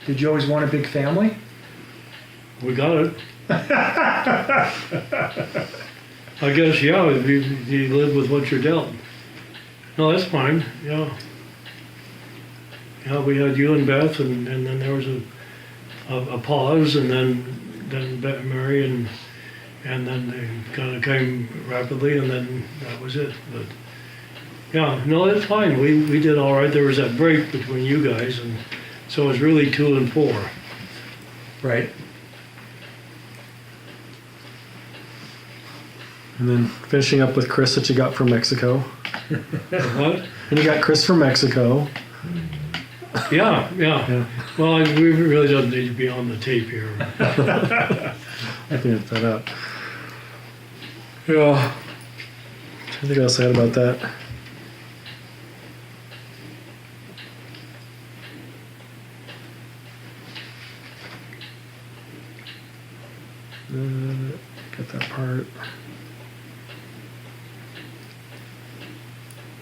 Did you always want a big family? We got it. I guess, yeah, you live with what you're dealt. No, that's fine, yeah. Yeah, we had you and Beth, and then there was a pause, and then Mary, and then they kind of came rapidly, and then that was it. But yeah, no, it's fine. We did all right. There was that break between you guys, and so it was really 2 and 4. Right. And then finishing up with Chris that you got from Mexico. What? And you got Chris from Mexico. Yeah. Yeah. Well, we really don't need to be on the tape here. I can edit that out. Yeah. Anything else I had about that? Got that part.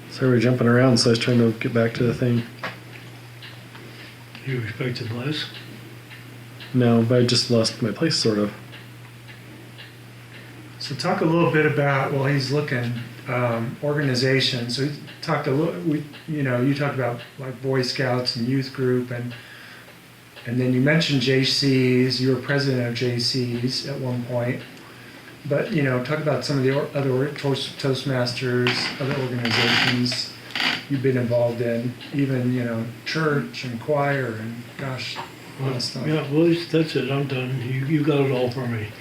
So we're jumping around, so I was trying to get back to the thing. You expected less? No, but I just lost my place, sort of. So talk a little bit about, while he's looking, organization. So he talked a little, you talked about like Boy Scouts and youth group, and then you mentioned JCs. You were president of JCs at one point. But, talk about some of the other Toastmasters, other organizations you've been involved in, even, church and choir and gosh, a lot of stuff. Yeah, well, that's it. I'm done. You got it all for me.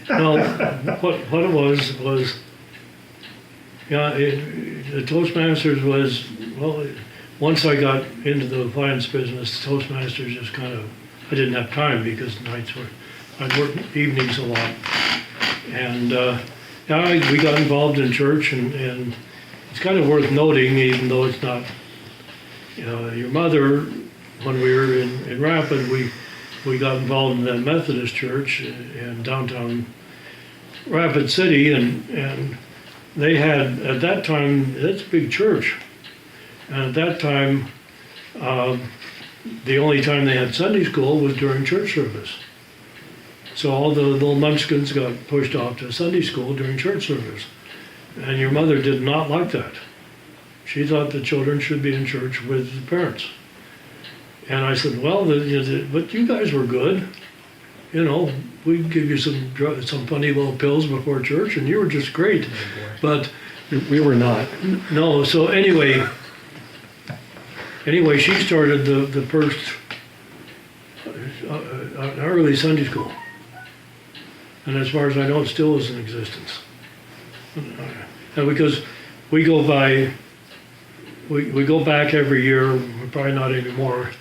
No, what it was, yeah, the Toastmasters was, well, once I got into the appliance business, the Toastmasters just kind of, I didn't have time because I'd work evenings a lot. And yeah, we got involved in church, and it's kind of worth noting, even though it's not, your mother, when we were in Rapid, we got involved in that Methodist church in downtown Rapid City, and they had, at that time, that's a big church. And at that time, the only time they had Sunday school was during church service. So all the little munchkins got pushed off to Sunday school during church service. And your mother did not like that. She thought the children should be in church with the parents. And I said, well, but you guys were good. We'd give you some funny little pills before church, and you were just great. But We were not. no, so anyway, she started the first early Sunday school. And as far as I know, it still is in existence. And because we go back every year, probably not anymore,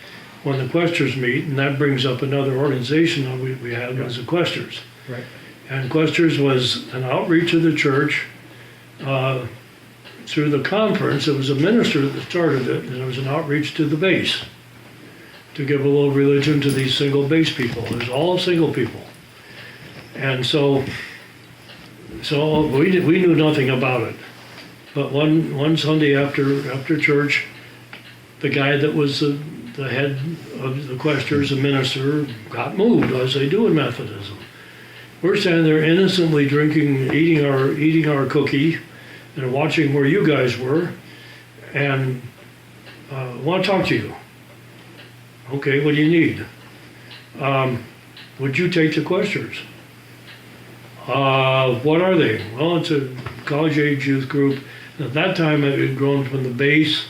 when the Questers meet, and that brings up another organization that we had, was the Questers. Right. And Questers was an outreach of the church through the conference. It was a minister that started it, and it was an outreach to the base to give a little religion to these single base people. It was all single people. And so we knew nothing about it. But one Sunday after church, the guy that was the head of the Questers, a minister, got moved, as they do in Methodism. We're standing there innocently drinking, eating our cookie, and watching where you guys were, and want to talk to you. Okay, what do you need? Would you take the Questers? What are they? Well, it's a college-age youth group. At that time, it had grown from the base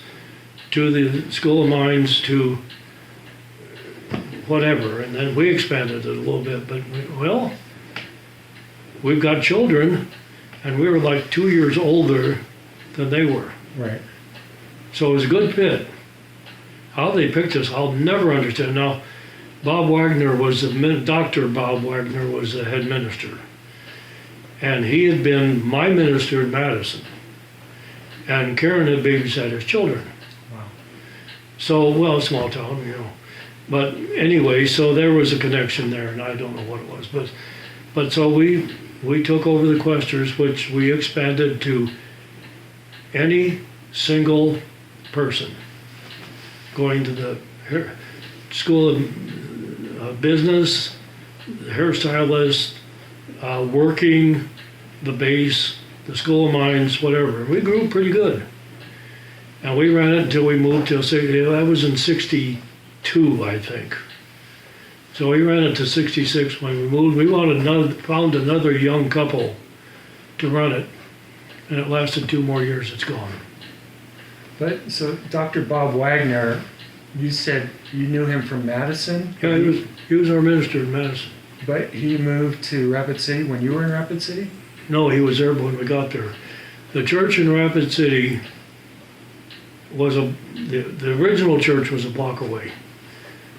to the School of Mines to whatever, and then we expanded it a little bit. But we've got children, and we were like 2 years older than they were. Right. So it was a good fit. How they picked us, I'll never understand. Now, Dr. Bob Wagner was the head minister. And he had been my minister in Patterson. And Karen had babysat his children. Wow. So, small town, But anyway, so there was a connection there, and I don't know what it was. But so we took over the Questers, which we expanded to any single person going to the school of business, hairstylist, working, the base, the school of mines, whatever. We grew pretty good. And we ran it until we moved to, that was in 62, I think. So we ran it to 66 when we moved. We found another young couple to run it. And it lasted 2 more years, it's gone. But, so Dr. Bob Wagner, you said you knew him from Madison? Yeah, he was our minister in Madison. But he moved to Rapid City when you were in Rapid City? No, he was there when we got there. The church in Rapid City was the original church was a block away.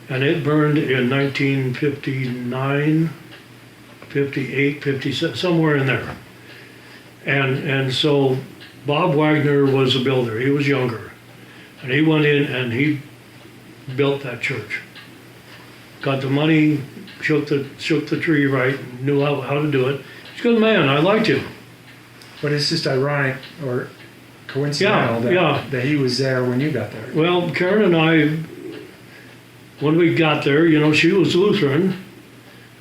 And it burned in 1959, 58, 57, somewhere in there. And so Bob Wagner was a builder. He was younger. And he went in and he built that church. Got the money, shook the tree right, knew how to do it. He's a good man. I liked him. But it's just ironic or coincidental that he was there when you got there. Well, Karen and I, when we got there, she was Lutheran,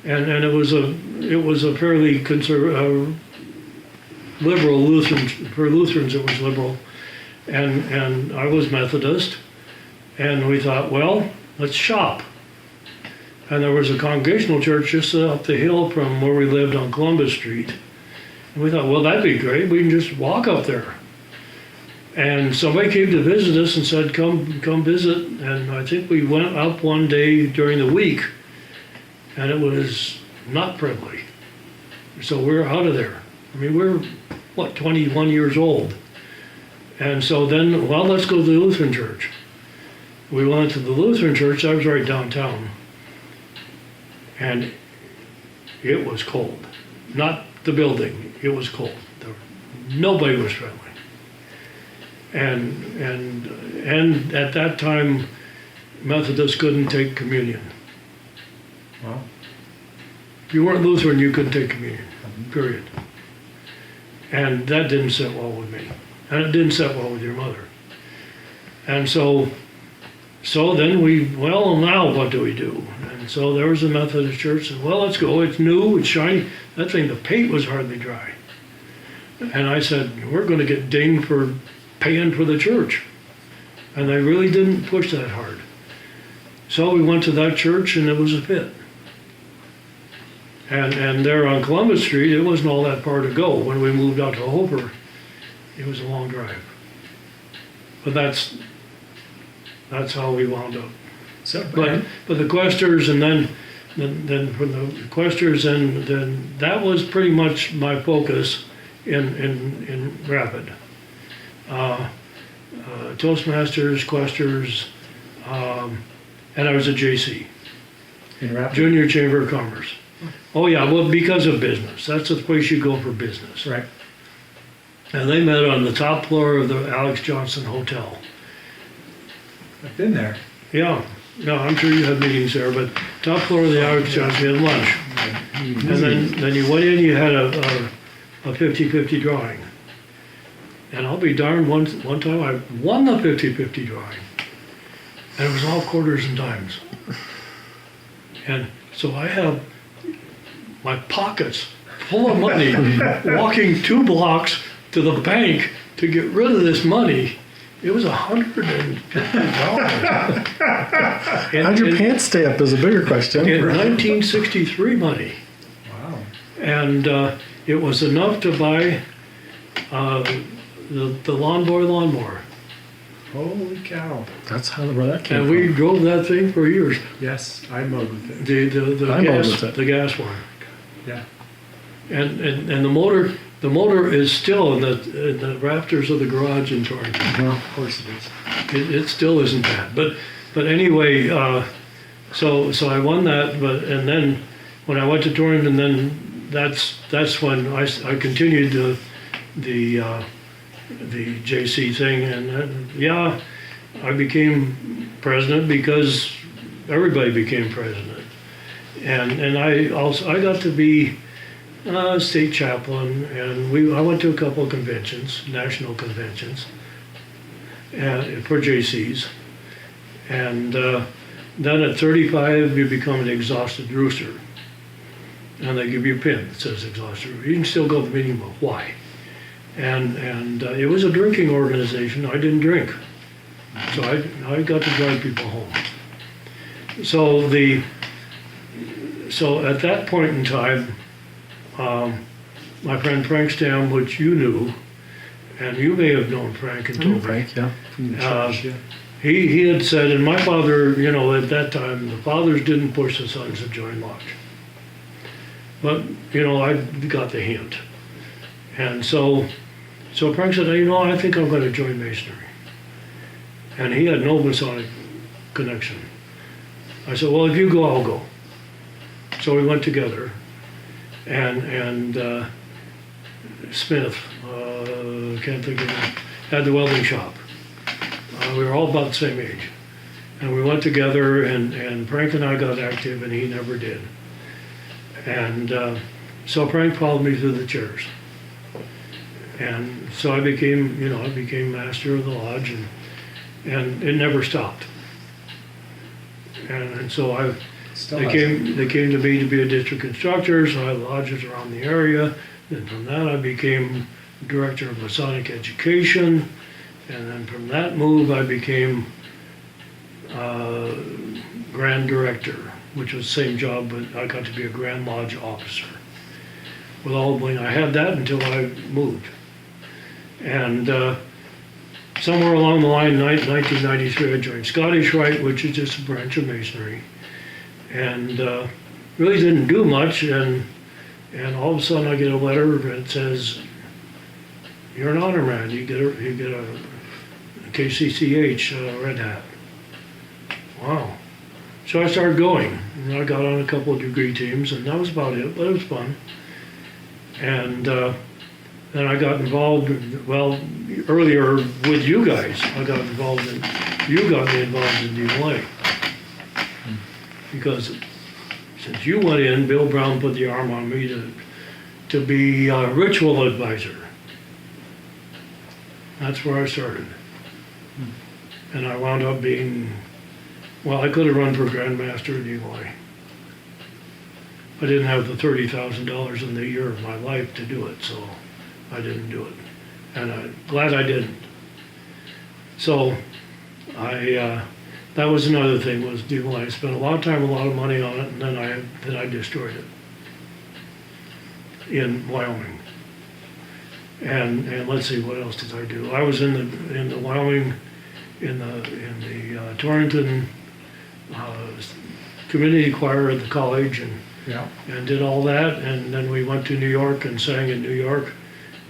and it was a fairly liberal Lutheran. For Lutherans, it was liberal, and I was Methodist, and we thought, well, let's shop. And there was a congregational church just up the hill from where we lived on Columbus Street, and we thought, well, that'd be great. We can just walk up there. And somebody came to visit us and said, come visit. And I think we went up one day during the week, and it was not friendly. So we're out of there. I mean, we're, 21 years old. And so then, well, let's go to the Lutheran church. We went to the Lutheran church. That was right downtown. And it was cold. Not the building, it was cold. Nobody was friendly. And at that time, Methodists couldn't take communion. Wow. If you weren't Lutheran, you couldn't take communion, period. And that didn't sit well with me. And it didn't sit well with your mother. And so then well, now what do we do? And so there was a Methodist church, and well, let's go. It's new, it's shiny. That thing, the paint was hardly dry. And I said, we're going to get dinged for paying for the church. And they really didn't push that hard. So we went to that church, and it was a fit. And there on Columbus Street, it wasn't all that far to go. When we moved out to Hoper, it was a long drive. But that's how we wound up. So, But the Questers, and then from the Questers, and then that was pretty much my focus in Rapid. Toastmasters, Questers, and I was a JC, in Rapid? Junior Chamber of Commerce. Oh yeah, well, because of business. That's the place you go for business. Right. And they met on the top floor of the Alex Johnson Hotel. I've been there. Yeah, I'm sure you had meetings there, but top floor of the Alex Johnson, you had lunch. And then you went in, you had a 50-50 drawing. And I'll be darned, one time I won the 50-50 drawing. And it was all quarters and dimes. And so I have my pockets full of money, walking 2 blocks to the bank to get rid of this money. It was $150. How'd your pants stay up is a bigger question. In 1963 money. Wow. And it was enough to buy the lawnmower. Holy cow. That's where that came And from. we drove that thing for years. Yes, I mowed with it. The gas one. Yeah. And the motor is still in the rafters of the garage in Torrington. Well, of course it is. It still isn't bad. But anyway, so I won that. And then when I went to Torrington, then that's when I continued the JC thing, and I became president because everybody became president, and I got to be state chaplain, and I went to a couple of conventions, national conventions, for JCs, and Then at 35, you become an exhausted rooster. And they give you a pin that says exhausted rooster. You can still go to the meeting, but why? And it was a drinking organization. I didn't drink. So I got to drive people home. So at that point in time, my friend Frank Stam, which you knew, and you may have known Frank and Toby. Frank, yeah. From the church, yeah. He had said, and my father, at that time, the fathers didn't push the sons to join lodge. But, I got the hint. And so Frank said, I think I'm going to join Masonry. And he had no Masonic connection. I said, well, if you go, I'll go. So we went together. And Smith, can't think of it, had the welding shop. We were all about the same age. And we went together, and Frank and I got active, and he never did. And so Frank followed me through the chairs. And so I became master of the lodge, and it never stopped. And so they came to me to be a district instructor, so I had lodges around the area. And from that I became director of Masonic education. And then from that move I became Grand Director, which was the same job, but I got to be a Grand Lodge officer. I had that until I moved. And somewhere along the line, 1993, I joined Scottish Rite, which is just a branch of Masonry. And really didn't do much, and all of a sudden I get a letter that says, you're an honor man, you get a KCCH Red Hat. Wow. So I started going, and I got on a couple of degree teams, and that was about it, but it was fun. And then I got involved, earlier with you guys, you got me involved in DMLA. Because since you went in, Bill Brown put the arm on me to be a ritual advisor. That's where I started. And I wound up being, I could have run for Grand Master at DMLA. I didn't have the $30,000 in the year of my life to do it, so I didn't do it. And I'm glad I didn't. So that was another thing, was DMLA. I spent a lot of time, a lot of money on it, and then I destroyed it in Wyoming. And let's see, what else did I do? I was in the Wyoming, in the Torrington community choir at the college, and did all that. And then we went to New York and sang in New York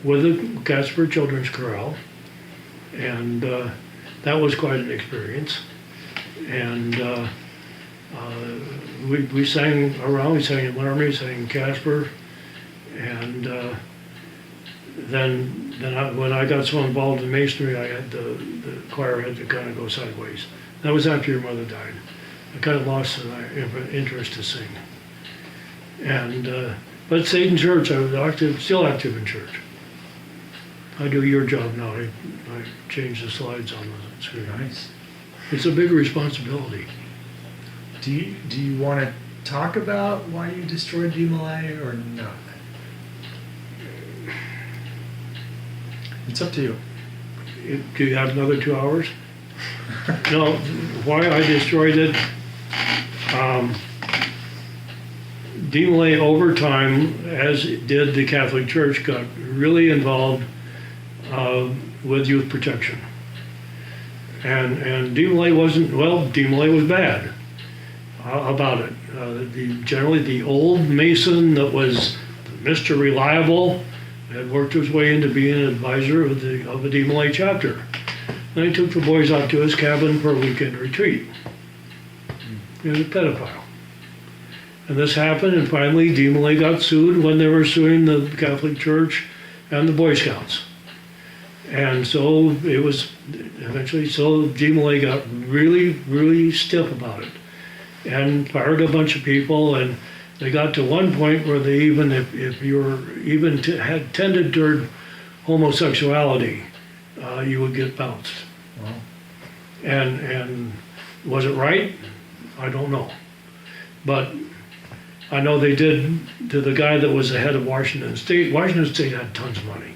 with the Casper Children's Chorale, and that was quite an experience. And we sang around. We sang in Laramie, sang in Casper, and then when I got so involved in Masonry, I had the choir had to kind of go sideways. That was after your mother died. I kind of lost the interest to sing. And but stayed in church. I was still active in church. I do your job now. I change the slides on the screen. Nice. It's a big responsibility. Do you want to talk about why you destroyed DMLA or not? It's up to you. Do you have another 2 hours? No, why I destroyed it, DMLA over time, as did the Catholic Church, got really involved with youth protection. And DMLA was bad about it. Generally the old Mason that was Mr. Reliable had worked his way into being an advisor of the DMLA chapter. And he took the boys out to his cabin for a weekend retreat. He was a pedophile. And this happened, and finally DMLA got sued when they were suing the Catholic Church and the Boy Scouts. And so it was eventually, so DMLA got really, really stiff about it and fired a bunch of people, and they got to one point where they even, if you were even had tended toward homosexuality, you would get bounced. Wow. And was it right? I don't know. But I know they did to the guy that was the head of Washington State. Washington State had tons of money.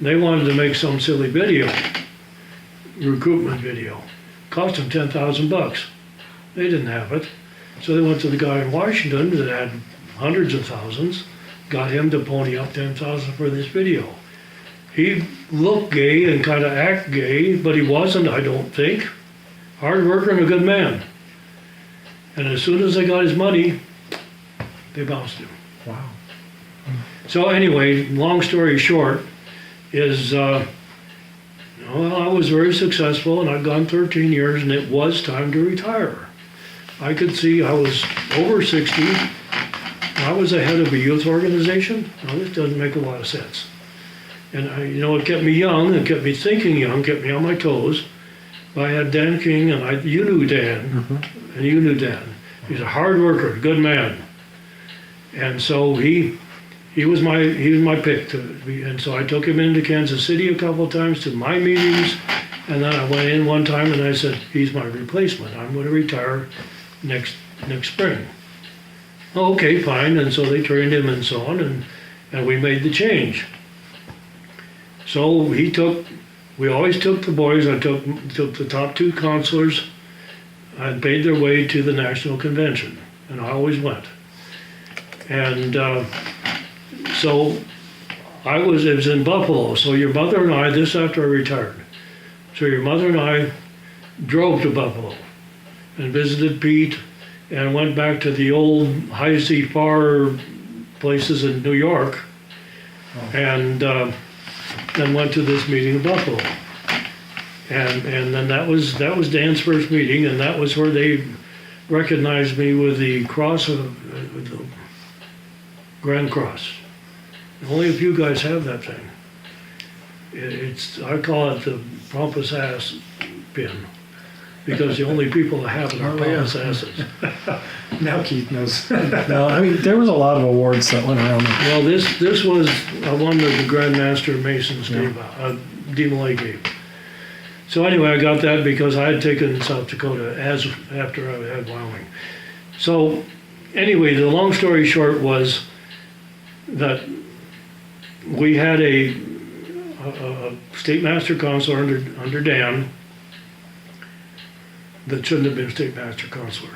They wanted to make some silly video, recruitment video. Cost them $10,000. They didn't have it. So they went to the guy in Washington that had hundreds of thousands, got him to pony up $10,000 for this video. He looked gay and kind of act gay, but he wasn't, I don't think. Hard worker and a good man. And as soon as they got his money, they bounced him. Wow. So anyway, long story short is, well, I was very successful and I'd gone 13 years and it was time to retire. I could see I was over 60. I was the head of a youth organization. Now this doesn't make a lot of sense. And it kept me young and kept me thinking young, kept me on my toes. I had Dan King and you knew Dan, and you knew Dan. He's a hard worker, good man. And so he was my pick to be, and so I took him into Kansas City a couple of times to my meetings, and then I went in one time and I said, he's my replacement. I'm going to retire next spring. Oh, okay, fine. And so they trained him and so on, and we made the change. So we always took the boys. I took the top two counselors. I paid their way to the national convention, and I always went. And so it was in Buffalo. So your mother and I, this after I retired. So your mother and I drove to Buffalo and visited Pete and went back to the old high C far places in New York, and then went to this meeting in Buffalo. And then that was Dan's first meeting, and that was where they recognized me with the cross with the Grand Cross. Only a few guys have that thing. I call it the pompous ass pin, because the only people that have it are pompous asses. Now Keith knows. No, I mean, there was a lot of awards that went around. Well, this was one that the Grand Master Masons gave out, DeMolay gave. So anyway, I got that because I had taken South Dakota after I had Wyoming. So anyway, the long story short was that we had a state master counselor under Dan that shouldn't have been state master counselor.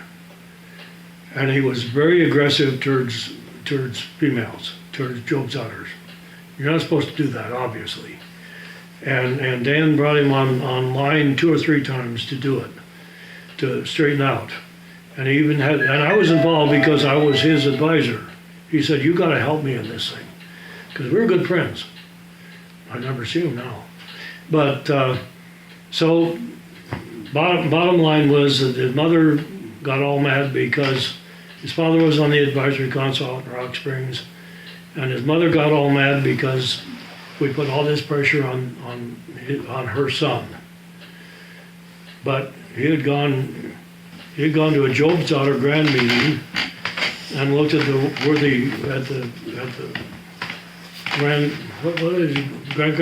And he was very aggressive towards females, towards Job's daughters. You're not supposed to do that, obviously. And Dan brought him on line 2 or 3 times to do it, to straighten out. And he even and I was involved because I was his advisor. He said, you gotta help me in this thing. Because we were good friends. I never see him now. But, so bottom line was that his mother got all mad because his father was on the advisory council out in Rock Springs, and his mother got all mad because we put all this pressure on her son. But he had gone to a Job's daughter grand meeting and looked at the grand, what is it? Grand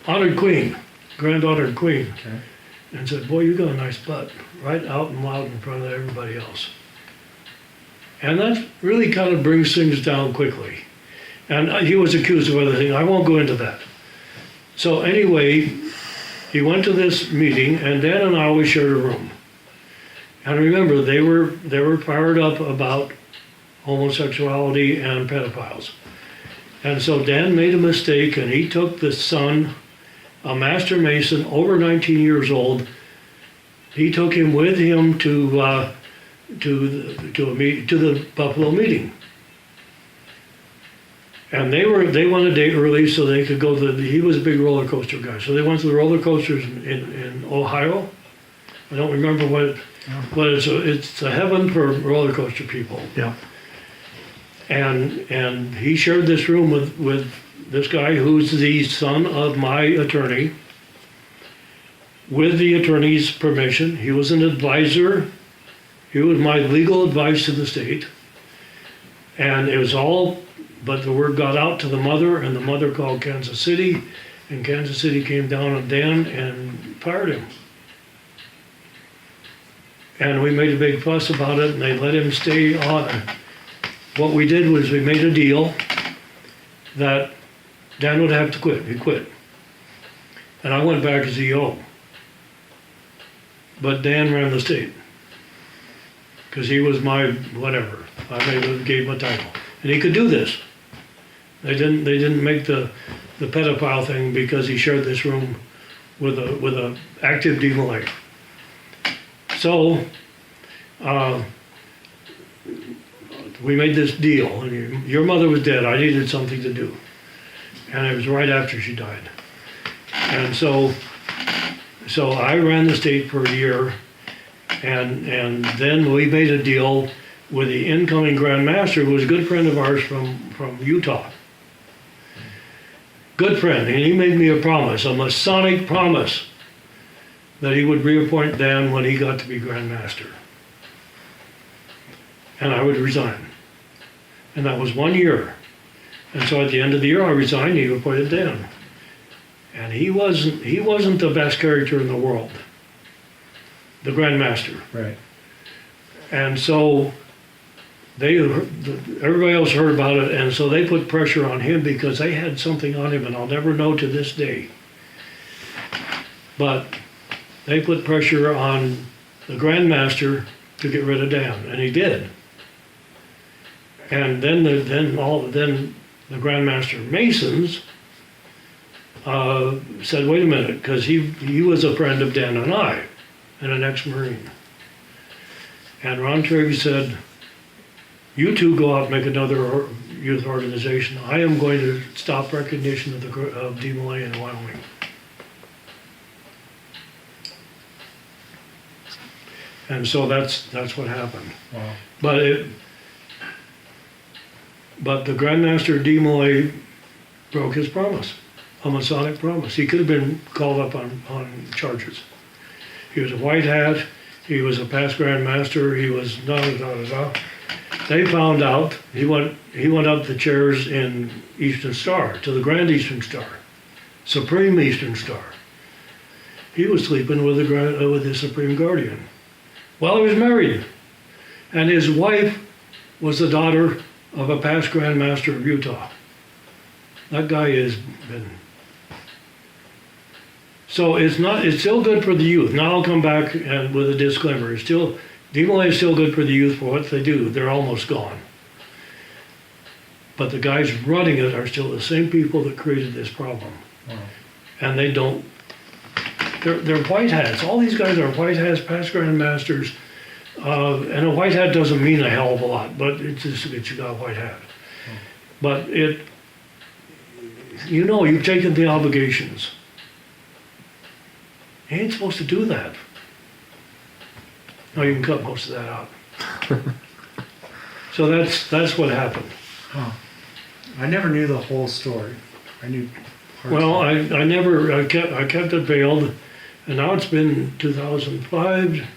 honored queen, grand honored queen. Okay. And said, boy, you got a nice butt, right out and loud in front of everybody else. And that really kind of brings things down quickly. And he was accused of other things. I won't go into that. So anyway, he went to this meeting, and Dan and I always shared a room. And remember, they were fired up about homosexuality and pedophiles. And so Dan made a mistake, and he took the son, a master mason, over 19 years old. He took him with him to the Buffalo meeting. And they went a day early so they could go he was a big roller coaster guy. So they went to the roller coasters in Ohio. I don't remember but it's a heaven for roller coaster people. Yeah. And he shared this room with this guy who's the son of my attorney. With the attorney's permission, he was an advisor. He was my legal advice to the state. And it was all, but the word got out to the mother, and the mother called Kansas City, and Kansas City came down on Dan and fired him. And we made a big fuss about it, and they let him stay on. What we did was we made a deal that Dan would have to quit. He quit. And I went back as EO. But Dan ran the state. Because he was my whatever. Gave him a title. And he could do this. They didn't make the pedophile thing because he shared this room with a active demolay. So we made this deal. And your mother was dead. I needed something to do. And it was right after she died. And so I ran the state for a year, and then we made a deal with the incoming Grand Master, who was a good friend of ours from Utah. Good friend, and he made me a promise, a Masonic promise, that he would reappoint Dan when he got to be Grand Master. And I would resign. And that was 1 year. And so at the end of the year I resigned, he appointed Dan. And he wasn't the best character in the world, the Grand Master. Right. And so everybody else heard about it, and so they put pressure on him because they had something on him, and I'll never know to this day. But they put pressure on the Grand Master to get rid of Dan, and he did. And then the Grand Master Masons said, wait a minute, because he was a friend of Dan and I, and an ex-Marine. And Ron Triggs said, you two go out and make another youth organization. I am going to stop recognition of DeMolay in Wyoming. And so that's what happened. Wow. But the Grandmaster DeMolay broke his promise, a Masonic promise. He could have been called up on charges. He was a white hat. He was a past Grand Master. He was da-da-da-da-da. They found out he went up the chairs in Eastern Star, to the Grand Eastern Star, Supreme Eastern Star. He was sleeping with the Supreme Guardian. Well, he was married, and his wife was the daughter of a past Grand Master of Utah. That guy has been. So it's still good for the youth. Now I'll come back and with a disclaimer. DeMolay is still good for the youth for what they do. They're almost gone. But the guys running it are still the same people that created this problem. Wow. And they don't, they're white hats. All these guys are white hats, past Grand Masters. And a white hat doesn't mean a hell of a lot, but it's just that you got a white hat. But you've taken the obligations. You ain't supposed to do that. No, you can cut most of that out. So that's what happened. Huh. I never knew the whole story. I knew parts Well, of it. I kept it veiled, and now it's been 2005,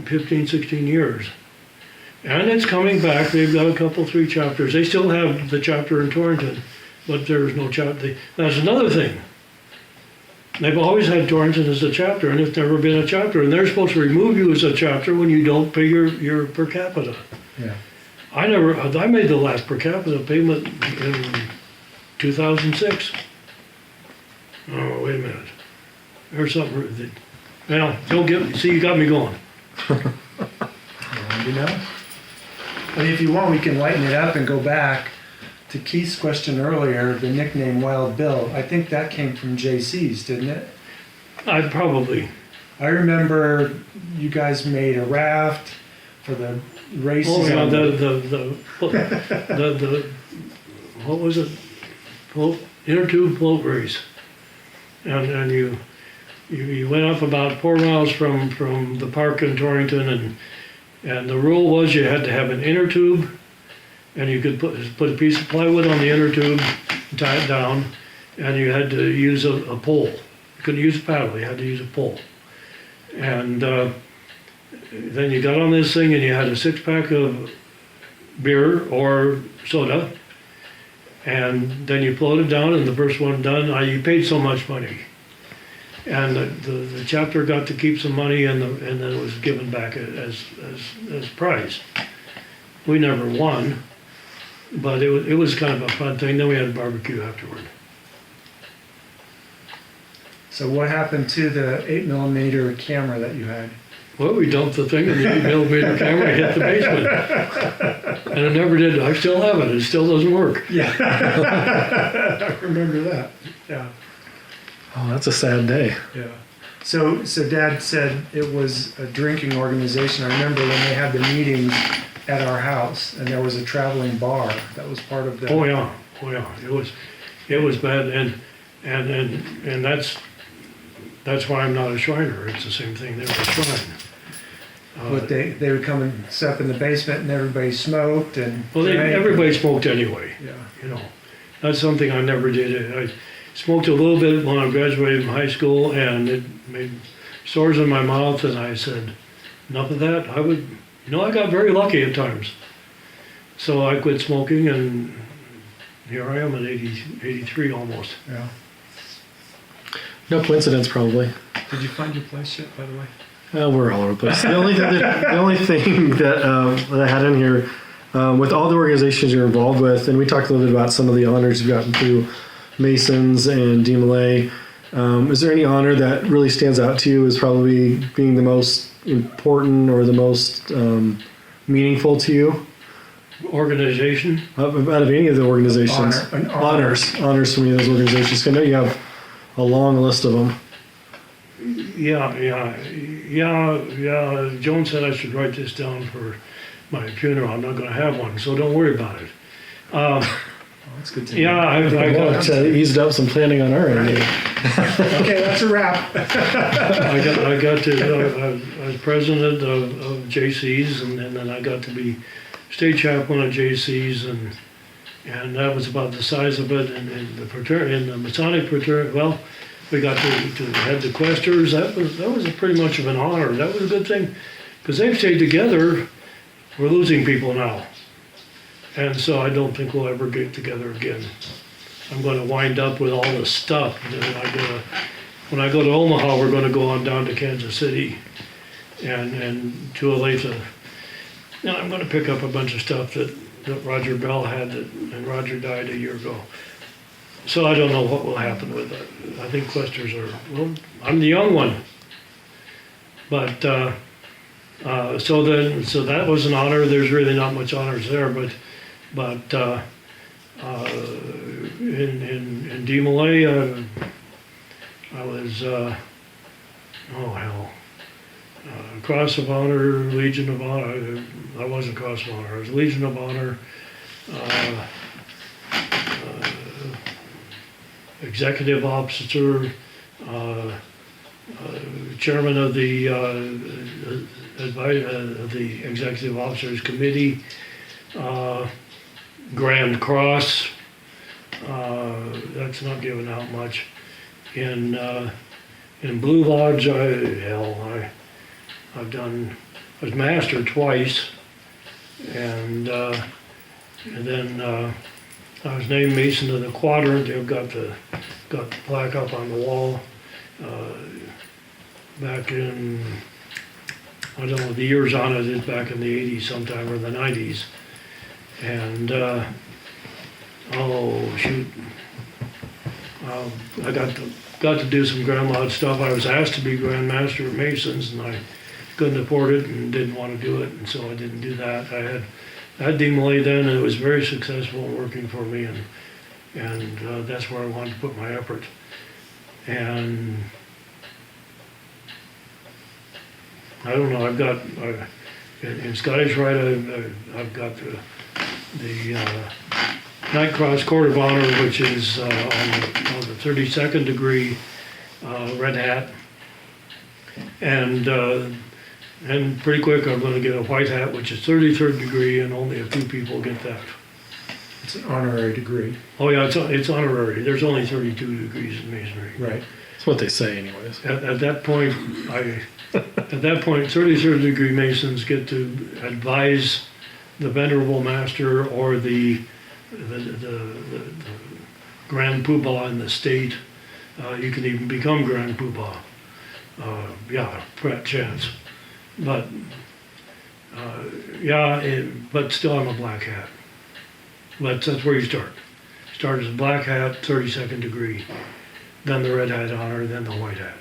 15, 16 years. And it's coming back. They've got a couple, 3 chapters. They still have the chapter in Torrington, but there's no chapter. That's another thing. They've always had Torrington as a chapter, and it's never been a chapter. And they're supposed to remove you as a chapter when you don't pay your per capita. Yeah. I made the last per capita payment in 2006. Oh, wait a minute. There's something. Well, see, you got me going. Well, I mean, if you want, we can lighten it up and go back to Keith's question earlier, the nickname Wild Bill. I think that came from JC's, didn't it? I remember you guys made a raft for the races. Oh, yeah, on the what was it? Inner tube float race. And you went up about 4 miles from the park in Torrington, and the rule was you had to have an inner tube, and you could put a piece of plywood on the inner tube, tie it down, and you had to use a pole. You couldn't use a paddle, you had to use a pole. And then you got on this thing and you had a 6-pack of beer or soda, and then you floated down, and the first one done, you paid so much money. And the chapter got to keep some money, and then it was given back as prize. We never won, but it was kind of a fun thing. Then we had a barbecue afterward. So what happened to the 8mm camera that you had? Well, we dumped the thing, and the 8mm camera hit the basement, and it never did. I still have it. It still doesn't work. Yeah. I remember that. Yeah. Oh, that's a sad day. Yeah. So Dad said it was a drinking organization. I remember when they had the meetings at our house, and there was a traveling bar that was part of the. Oh yeah. It was bad, and that's why I'm not a Shriner. It's the same thing. They were a shrine. But they would come and set up in the basement, and everybody smoked and. Well, everybody smoked anyway. Yeah. You know, that's something I never did. I smoked a little bit when I graduated from high school, and it made sores in my mouth. And I said, enough of that. I got very lucky at times. So I quit smoking, and here I am at 83 almost. Yeah. No coincidence, probably. Did you find your place yet, by the way? We're all over the place. The only thing that I had in here, with all the organizations you're involved with, and we talked a little bit about some of the honors you've gotten through Masons and DMLA. Is there any honor that really stands out to you as probably being the most important or the most meaningful to you? Organization? Out of any of the organizations? Honors from any of those organizations. I know you have a long list of them. Yeah. Joan said I should write this down for my funeral. I'm not going to have one, so don't worry about it. That's good to Yeah, I got eased up some planning on our end. Okay, that's a wrap. I was president of JC's, and then I got to be state chaplain of JC's, and that was about the size of it. And the Masonic fraternity, well, we got to head the Questers. That was pretty much of an honor. That was a good thing, because they've stayed together. We're losing people now, and so I don't think we'll ever get together again. I'm going to wind up with all this stuff. When I go to Omaha, we're going to go on down to Kansas City, and to Olathe. And I'm going to pick up a bunch of stuff that Roger Bell had, and Roger died a year ago. So I don't know what will happen with that. I think Questers well, I'm the young one. But, so that was an honor. There's really not much honors there, but in DMLA, I was, Cross of Honor, Legion of Honor. I wasn't Cross of Honor. I was Legion of Honor. Executive officer, chairman of the Executive Officers Committee, Grand Cross. That's not giving out much. In Blue Lodge, I was master twice, and then I was named Mason of the Quadrant. They've got the plaque up on the wall. Back in, I don't know the years on it, it's back in the 80s sometime, or the 90s. And I got to do some Grand Lodge stuff. I was asked to be Grand Master of Masons, and I couldn't afford it and didn't want to do it, and so I didn't do that. I had DMLA then, and it was very successful working for me, and that's where I wanted to put my effort. And I don't know, I've got, in Scottish Rite, I've got the Knight Cross Court of Honor, which is on the 32nd degree, red hat. And pretty quick, I'm going to get a white hat, which is 33rd degree, and only a few people get that. It's an honorary degree. Oh yeah, it's honorary. There's only 32 degrees in Masonry. Right. That's what they say, anyways. At that point, 33rd degree Masons get to advise the Venerable Master or the Grand Poobah in the state You can even become Grand Poobah. Yeah, chance. But, but still I'm a black hat. That's where you start. Start as a black hat, 32nd degree, then the red hat honor, then the white hat.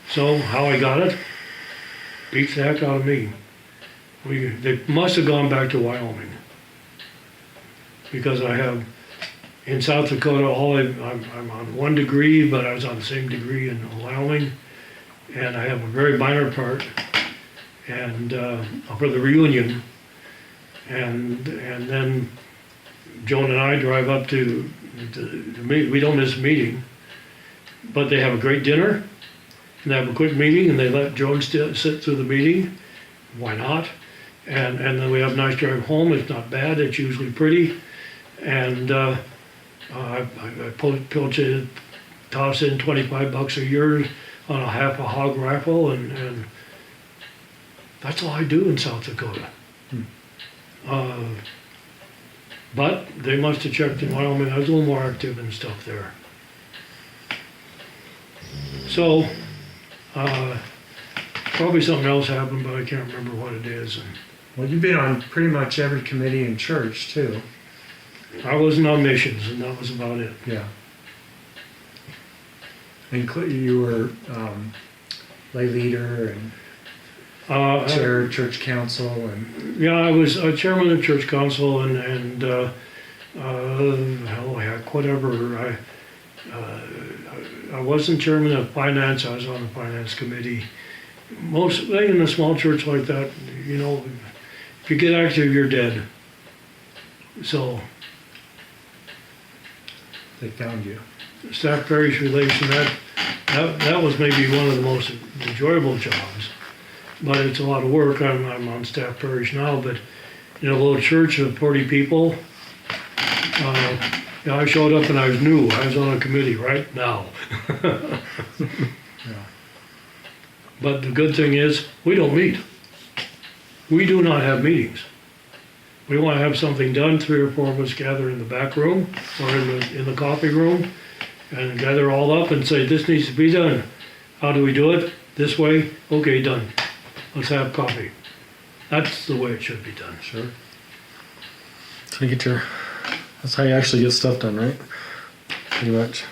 So how I got it, beats the heck out of me. They must have gone back to Wyoming, because I have, in South Dakota, I'm on 1 degree, but I was on the same degree in Wyoming, and I have a very minor part, and for the reunion, and then Joan and I drive up to meet. We don't miss a meeting, but they have a great dinner, and they have a quick meeting, and they let Joan sit through the meeting. Why not? And then we have a nice drive home. It's not bad. It's usually pretty, and I toss in $25 a year on a half a hog raffle, and that's all I do in South Dakota. But they must have checked in Wyoming. I was a little more active and stuff there. So, probably something else happened, but I can't remember what it is. And Well, you've been on pretty much every committee in church too. I wasn't on missions, and that was about it. Yeah. You were lay leader and chair of church council and Yeah, I was chairman of church council and hell, heck, whatever. I wasn't chairman of finance. I was on the finance committee. Mostly in a small church like that, you know, if you get active, you're dead. So they found you. staff parish relation, that was maybe one of the most enjoyable jobs, but it's a lot of work. I'm on staff parish now, but in a little church of 40 people, I showed up and I was new. I was on a committee right now. Yeah. But the good thing is, we don't meet. We do not have meetings. We want to have something done, 3 or 4 of us gather in the back room or in the coffee room and gather all up and say, this needs to be done. How do we do it? This way? Okay, done. Let's have coffee. That's the way it should be done. Sure. So that's how you actually get stuff done, right? Pretty much.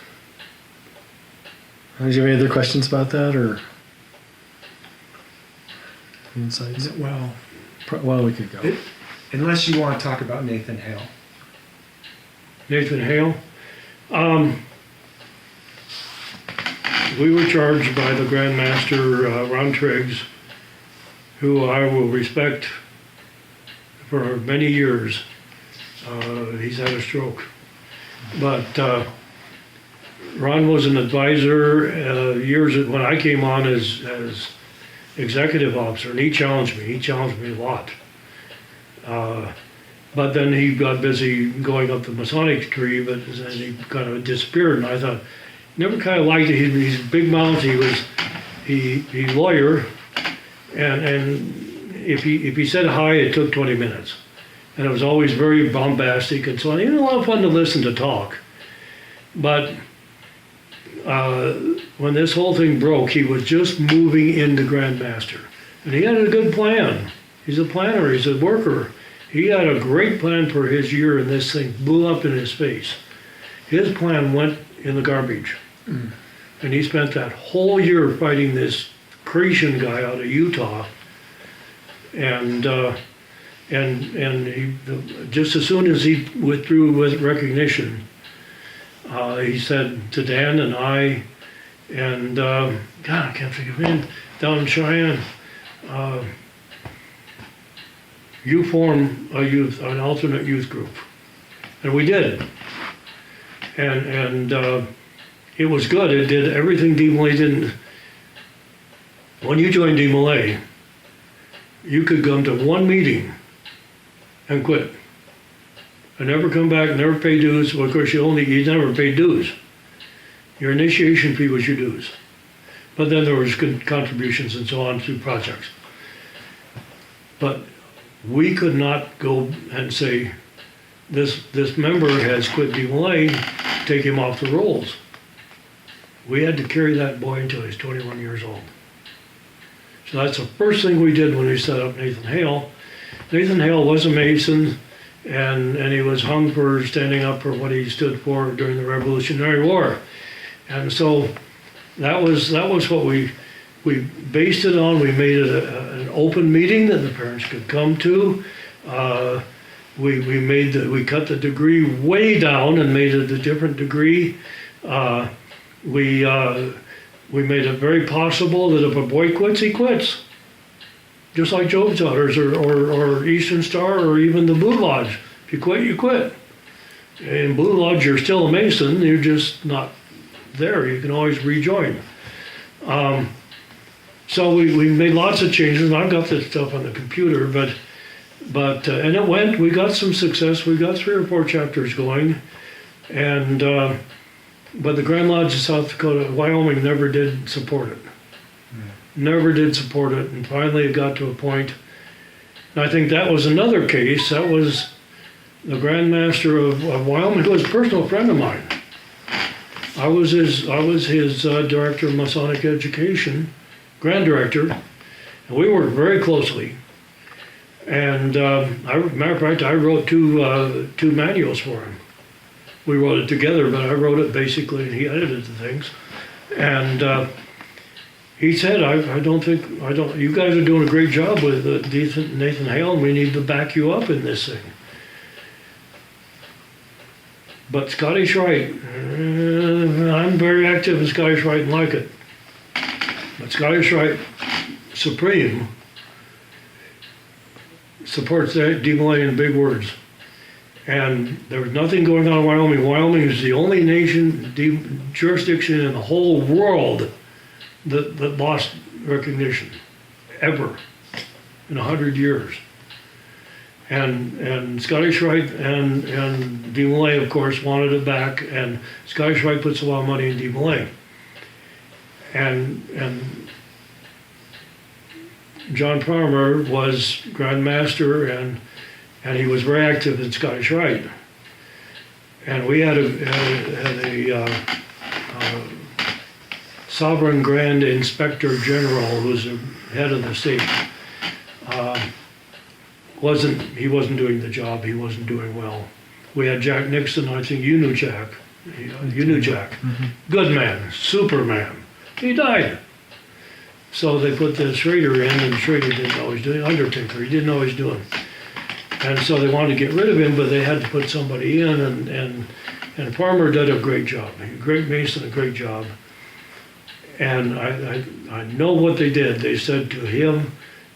Did you have any other questions about that or insights? Well, Well, we could go. unless you want to talk about Nathan Hale. Nathan Hale. We were charged by the Grand Master, Ron Triggs, who I will respect for many years. He's had a stroke. But Ron was an advisor years when I came on as executive officer, and he challenged me. He challenged me a lot. But then he got busy going up the Masonic tree, but then he kind of disappeared. And I thought, never kind of liked it. He's big mouth. He lawyer, and if he said hi, it took 20 minutes, and it was always very bombastic and so on. It was a lot of fun to listen to talk, but when this whole thing broke, he was just moving into Grand Master, and he had a good plan. He's a planner. He's a worker. He had a great plan for his year, and this thing blew up in his face. His plan went in the garbage. And he spent that whole year fighting this Cretan guy out of Utah. And he, just as soon as he withdrew with recognition, he said to Dan and I, and God, I can't think of him, down in Cheyenne, you form an alternate youth group. And we did. And it was good. It did everything DeMolay didn't. When you joined DeMolay, you could come to one meeting and quit. And never come back, never pay dues. Well, of course, you never paid dues. Your initiation fee was your dues. But then there was contributions and so on to projects. But we could not go and say, this member has quit DeMolay, take him off the rolls. We had to carry that boy until he's 21 years old. So that's the first thing we did when we set up Nathan Hale. Nathan Hale was a Mason, and he was hung for standing up for what he stood for during the Revolutionary War. And so that was what we based it on. We made it an open meeting that the parents could come to. We cut the degree way down and made it a different degree. We made it very possible that if a boy quits, he quits. Just like Job's Daughters or Eastern Star or even the Blue Lodge. If you quit, you quit. In Blue Lodge, you're still a Mason, you're just not there. You can always rejoin. So we made lots of changes. I've got this stuff on the computer, but and it went. We got some success. We got 3 or 4 chapters going, and but the Grand Lodge of South Dakota, Wyoming never did support it. Never did support it, and finally it got to a point. And I think that was another case. That was the Grand Master of Wyoming, who was a personal friend of mine. I was his director of Masonic education, Grand Director, and we worked very closely. And matter of fact, I wrote two manuals for him. We wrote it together, but I wrote it basically, and he edited the things. And he said, you guys are doing a great job with Nathan Hale, and we need to back you up in this thing. But Scottish Rite, I'm very active in Scottish Rite and like it. But Scottish Rite Supreme supports that demolay in big words. And there was nothing going on in Wyoming. Wyoming is the only jurisdiction in the whole world that lost recognition, ever, in 100 years. And Scottish Rite and demolay, of course, wanted it back, and Scottish Rite puts a lot of money in demolay. And John Farmer was Grand Master, and he was very active in Scottish Rite. And we had a Sovereign Grand Inspector General, who was the head of the state. He wasn't doing the job. He wasn't doing well. We had Jack Nixon. I think you knew Jack. You knew Jack. Mm-hmm. Good man, Superman. He died. So they put the Schrader in, and Schrader didn't know what he was doing. Undertaker, he didn't know what he was doing. And so they wanted to get rid of him, but they had to put somebody in, and Farmer did a great job. A great Mason, a great job. And I know what they did. They said to him,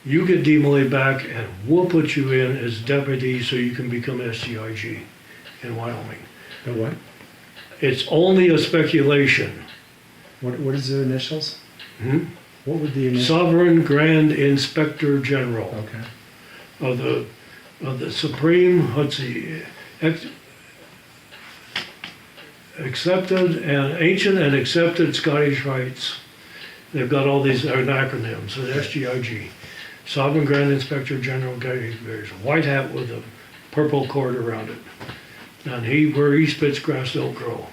you get demolay back, and we'll put you in as deputy so you can become SCIG in Wyoming. The what? It's only a speculation. What is the initials? Hmm? What would the initials? Sovereign Grand Inspector General. Okay. Of the Supreme, let's see, accepted and ancient and accepted Scottish rites. They've got all these acronyms, so SGIG. Sovereign Grand Inspector General, there's a white hat with a purple cord around it. And where he spits, grass don't grow.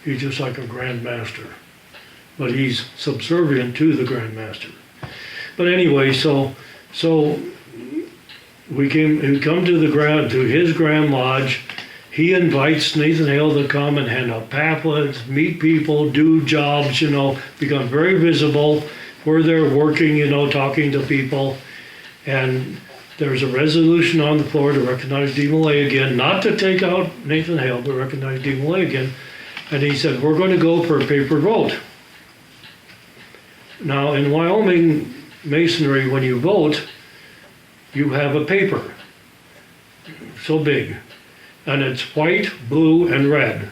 He's just like a Grand Master. But he's subservient to the Grand Master. But anyway, so we come to his Grand Lodge. He invites Nathan Hale to come and hand out pamphlets, meet people, do jobs, become very visible where they're working, talking to people. And there's a resolution on the floor to recognize demolay again, not to take out Nathan Hale, but recognize demolay again. And he said, we're going to go for a paper vote. Now, in Wyoming Masonry, when you vote, you have a paper, so big. And it's white, blue, and red.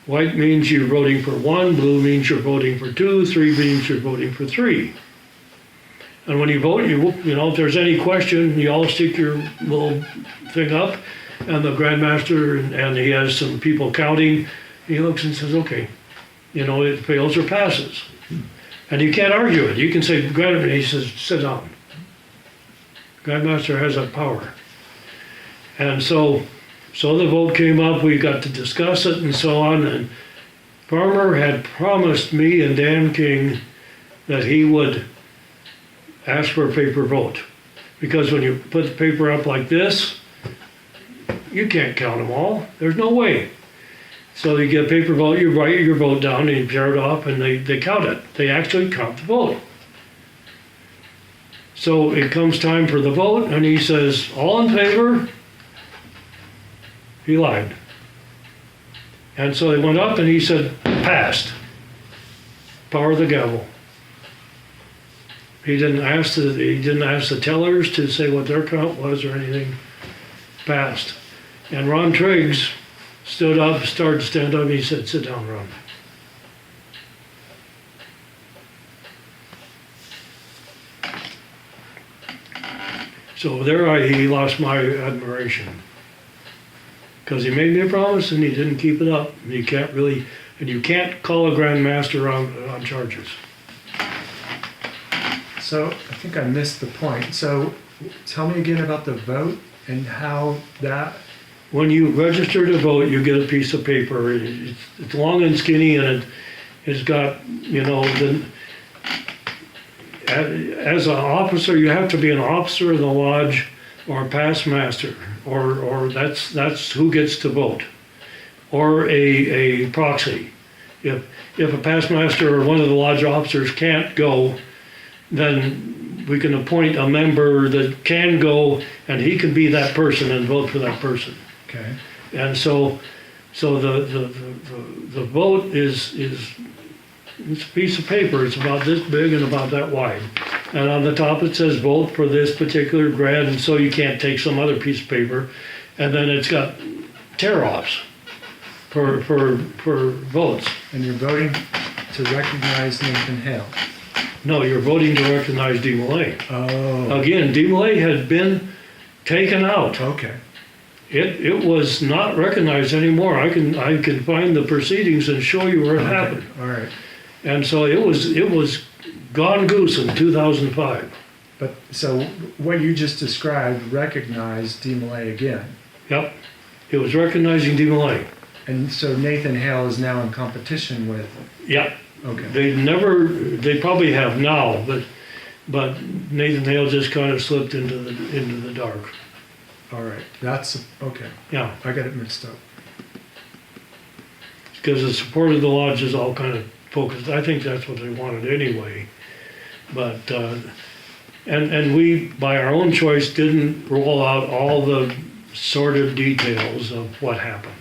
White means you're voting for 1, blue means you're voting for 2, 3 means you're voting for 3. And when you vote, if there's any question, you all stick your little thing up, and the Grand Master, and he has some people counting, he looks and says, okay, it fails or passes. And you can't argue it. You can say, he says, sit down. Grand Master has that power. And so So the vote came up, we got to discuss it and so on, and Farmer had promised me and Dan King that he would ask for a paper vote. Because when you put the paper up like this, you can't count them all. There's no way. So you get a paper vote, you write your vote down and you tear it off and they count it. They actually count the vote. So it comes time for the vote and he says, all in favor? He lied. And so they went up and he said, passed. Power of the gavel. He didn't ask the tellers to say what their count was or anything. Passed. And Ron Triggs stood up, started to stand up, and he said, sit down, Ron. So there he lost my admiration. Because he made me a promise and he didn't keep it up. And you can't call a grandmaster on charges. So I think I missed the point. So tell me again about the vote and how that. When you register to vote, you get a piece of paper. It's long and skinny, and it's got, as an officer, you have to be an officer of the lodge or a past master, or that's who gets to vote, or a proxy. If a past master or one of the lodge officers can't go, then we can appoint a member that can go, and he can be that person and vote for that person. Okay. And so the vote is it's a piece of paper. It's about this big and about that wide. And on the top it says vote for this particular grant, and so you can't take some other piece of paper. And then it's got tear-offs for votes. And you're voting to recognize Nathan Hale. No, you're voting to recognize D. Millay. Oh. Again, D. Millay had been taken out. Okay. It was not recognized anymore. I can find the proceedings and show you where it happened. All right. And so it was gone goose in 2005. But so what you just described recognized D. Millay again. Yep, it was recognizing D. Millay. And so Nathan Hale is now in competition with. Yep. Okay. They probably have now, but Nathan Hale just kind of slipped into the dark. All right. That's okay. Yeah, I got it mixed up. because the support of the lodge is all kind of focused. I think that's what they wanted anyway. But, and we, by our own choice, didn't roll out all the sordid details of what happened.